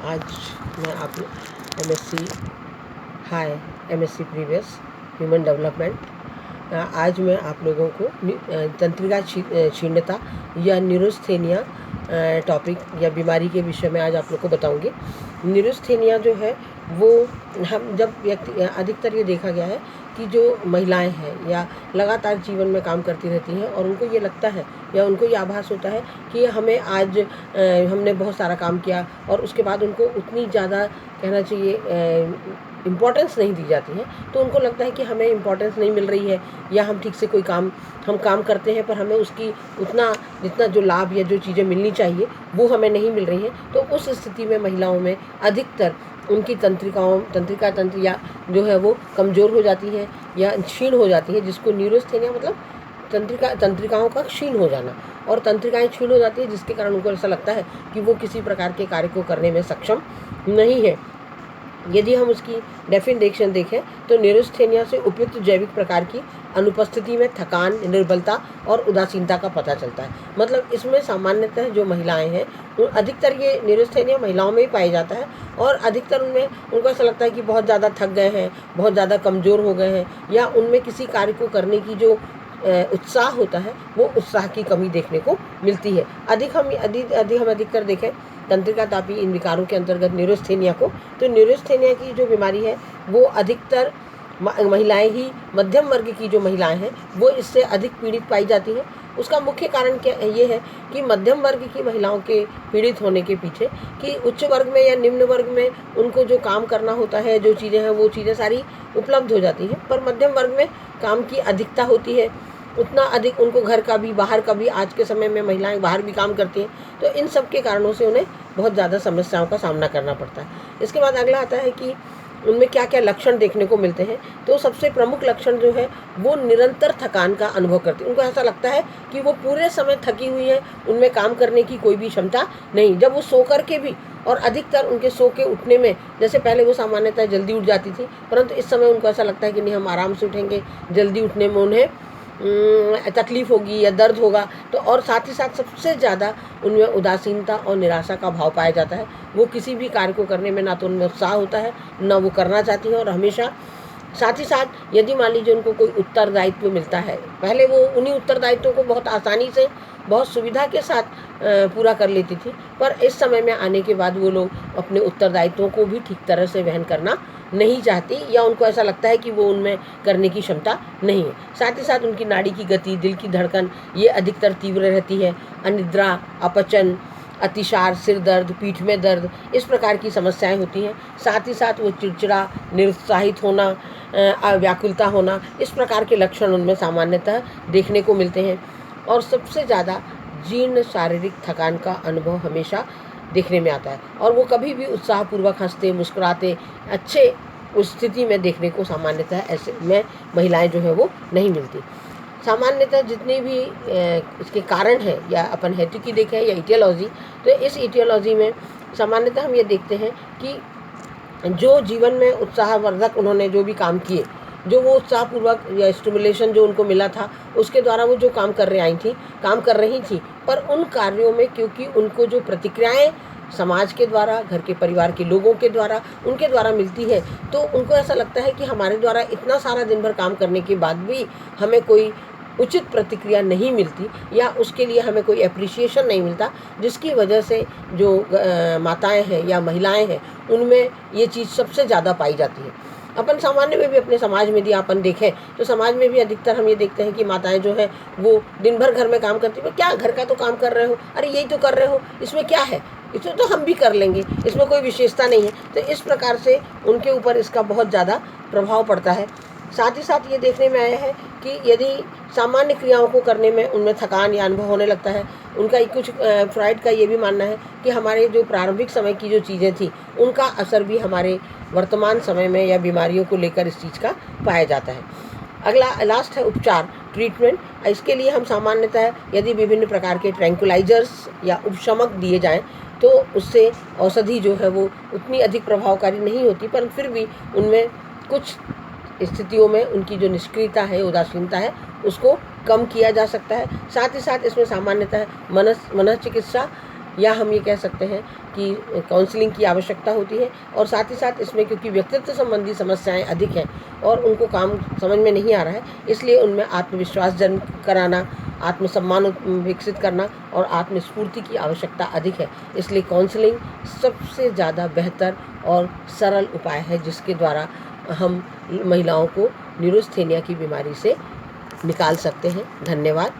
आज मैं आप MSc MSc previous human development आज मैं आप लोगों को तंत्रिका क्षीणता या न्यूरोस्थेनिया टॉपिक या बीमारी के विषय में आज आप लोग को बताऊंगी। न्यूरोस्थेनिया जो है वो हम जब व्यक्ति अधिकतर ये देखा गया है कि जो महिलाएं हैं या लगातार जीवन में काम करती रहती हैं और उनको ये लगता है या उनको ये आभास होता है कि हमें आज हमने बहुत सारा काम किया और उसके बाद उनको उतनी ज़्यादा कहना चाहिए इम्पोर्टेंस नहीं दी जाती है, तो उनको लगता है कि हमें इम्पोर्टेंस नहीं मिल रही है या हम ठीक से कोई काम हम काम करते हैं पर हमें उसकी उतना जितना जो लाभ या जो चीज़ें मिलनी चाहिए वो हमें नहीं मिल रही हैं। तो उस स्थिति में महिलाओं में अधिकतर उनकी तंत्रिका तंत्र या जो है वो कमज़ोर हो जाती है या क्षीण हो जाती है, जिसको न्यूरोस्थेनिया मतलब तंत्रिकाओं का क्षीण हो जाना। और तंत्रिकाएं क्षीण हो जाती है जिसके कारण उनको ऐसा लगता है कि वो किसी प्रकार के कार्य को करने में सक्षम नहीं है। यदि हम उसकी डेफिनेशन देखें तो न्यूरोस्थेनिया से उपयुक्त जैविक प्रकार की अनुपस्थिति में थकान, निर्बलता और उदासीनता का पता चलता है। मतलब इसमें सामान्यतः जो महिलाएं हैं अधिकतर ये न्यूरोस्थेनिया महिलाओं में ही पाया जाता है और अधिकतर उनमें उनको ऐसा लगता है कि बहुत ज़्यादा थक गए हैं, बहुत ज़्यादा कमज़ोर हो गए हैं या उनमें किसी कार्य को करने की जो उत्साह होता है वो उत्साह की कमी देखने को मिलती है। अधिकतर देखें तंत्रिका तापी इन विकारों के अंतर्गत न्यूरोस्थेनिया को, तो न्यूरोस्थेनिया की जो बीमारी है वो अधिकतर महिलाएं ही, मध्यम वर्ग की जो महिलाएं हैं वो इससे अधिक पीड़ित पाई जाती हैं। उसका मुख्य कारण क्या ये है कि मध्यम वर्ग की महिलाओं के पीड़ित होने के पीछे कि उच्च वर्ग में या निम्न वर्ग में उनको जो काम करना होता है, जो चीज़ें हैं वो चीज़ें सारी उपलब्ध हो जाती हैं, पर मध्यम वर्ग में काम की अधिकता होती है, उतना अधिक उनको घर का भी बाहर का भी, आज के समय में महिलाएं बाहर भी काम करती हैं, तो इन सब के कारणों से उन्हें बहुत ज़्यादा समस्याओं का सामना करना पड़ता है। इसके बाद अगला आता है कि उनमें क्या क्या लक्षण देखने को मिलते हैं। तो सबसे प्रमुख लक्षण जो है वो निरंतर थकान का अनुभव करती है। उनको ऐसा लगता है कि वो पूरे समय थकी हुई है, उनमें काम करने की कोई भी क्षमता नहीं। जब वो सो कर के भी, और अधिकतर उनके सो के उठने में, जैसे पहले वो सामान्यतः जल्दी उठ जाती थी, परंतु इस समय उनको ऐसा लगता है कि नहीं हम आराम से उठेंगे, जल्दी उठने में उन्हें तकलीफ होगी या दर्द होगा। तो और साथ ही साथ सबसे ज़्यादा उनमें उदासीनता और निराशा का भाव पाया जाता है। वो किसी भी कार्य को करने में ना तो उनमें उत्साह होता है, ना वो करना चाहती हैं, और हमेशा साथ ही साथ यदि मान लीजिए उनको कोई उत्तरदायित्व मिलता है, पहले वो उन्हीं उत्तरदायित्वों को बहुत आसानी से, बहुत सुविधा के साथ पूरा कर लेती थी, पर इस समय में आने के बाद वो लोग अपने उत्तरदायित्वों को भी ठीक तरह से वहन करना नहीं चाहती या उनको ऐसा लगता है कि वो उनमें करने की क्षमता नहीं है। साथ ही साथ उनकी नाड़ी की गति, दिल की धड़कन ये अधिकतर तीव्र रहती है। अनिद्रा, अपचन, अतिसार, सिर दर्द, पीठ में दर्द, इस प्रकार की समस्याएं होती हैं। साथ ही साथ वो चिड़चिड़ा, निरुत्साहित होना, व्याकुलता होना, इस प्रकार के लक्षण उनमें सामान्यतः देखने को मिलते हैं। और सबसे ज़्यादा जीर्ण शारीरिक थकान का अनुभव हमेशा देखने में आता है और वो कभी भी उत्साहपूर्वक हंसते, मुस्कुराते, अच्छे उस स्थिति में देखने को सामान्यतः ऐसे में महिलाएं जो है वो नहीं मिलती। सामान्यतः जितने भी इसके कारण हैं, या अपन हेतु की देखें या इटियोलॉजी, तो इस इटियोलॉजी में सामान्यतः हम ये देखते हैं कि जो जीवन में उत्साहवर्धक उन्होंने जो भी काम किए, जो वो उत्साहपूर्वक या स्टिमुलेशन जो उनको मिला था उसके द्वारा वो जो काम कर रही थी, पर उन कार्यों में क्योंकि उनको जो प्रतिक्रियाएं समाज के द्वारा, घर के परिवार के लोगों के द्वारा, उनके द्वारा मिलती है, तो उनको ऐसा लगता है कि हमारे द्वारा इतना सारा दिन भर काम करने के बाद भी हमें कोई उचित प्रतिक्रिया नहीं मिलती या उसके लिए हमें कोई एप्रिसिएशन नहीं मिलता, जिसकी वजह से जो माताएं हैं या महिलाएं हैं उनमें ये चीज़ सबसे ज़्यादा पाई जाती है। अपन सामान्य में भी अपने समाज में यदि अपन देखें तो समाज में भी अधिकतर हम ये देखते हैं कि माताएं जो है वो दिन भर घर में काम करती हैं। क्या घर का तो काम कर रहे हो, अरे यही तो कर रहे हो, इसमें क्या है, इसमें तो हम भी कर लेंगे, इसमें कोई विशेषता नहीं है। तो इस प्रकार से उनके ऊपर इसका बहुत ज़्यादा प्रभाव पड़ता है। साथ ही साथ ये देखने में आया है कि यदि सामान्य क्रियाओं को करने में उनमें थकान या अनुभव होने लगता है, उनका कुछ फ्राइड का ये भी मानना है कि हमारे जो प्रारंभिक समय की जो चीज़ें थी उनका असर भी हमारे वर्तमान समय में या बीमारियों को लेकर इस चीज़ का पाया जाता है। अगला लास्ट है उपचार, ट्रीटमेंट। इसके लिए हम सामान्यतः यदि विभिन्न प्रकार के ट्रैंकुलाइजर्स या उपशमक दिए जाएँ तो उससे औषधि जो है वो उतनी अधिक प्रभावकारी नहीं होती, पर फिर भी उनमें कुछ स्थितियों में उनकी जो निष्क्रियता है, उदासीनता है, उसको कम किया जा सकता है। साथ ही साथ इसमें सामान्यतः मनः चिकित्सा या हम ये कह सकते हैं कि काउंसलिंग की आवश्यकता होती है। और साथ ही साथ इसमें क्योंकि व्यक्तित्व संबंधी समस्याएं अधिक हैं और उनको काम समझ में नहीं आ रहा है, इसलिए उनमें आत्मविश्वास जन्म कराना, आत्मसम्मान विकसित करना और आत्मस्फूर्ति की आवश्यकता अधिक है। इसलिए काउंसलिंग सबसे ज़्यादा बेहतर और सरल उपाय है जिसके द्वारा हम महिलाओं को न्यूरोस्थेनिया की बीमारी से निकाल सकते हैं। धन्यवाद।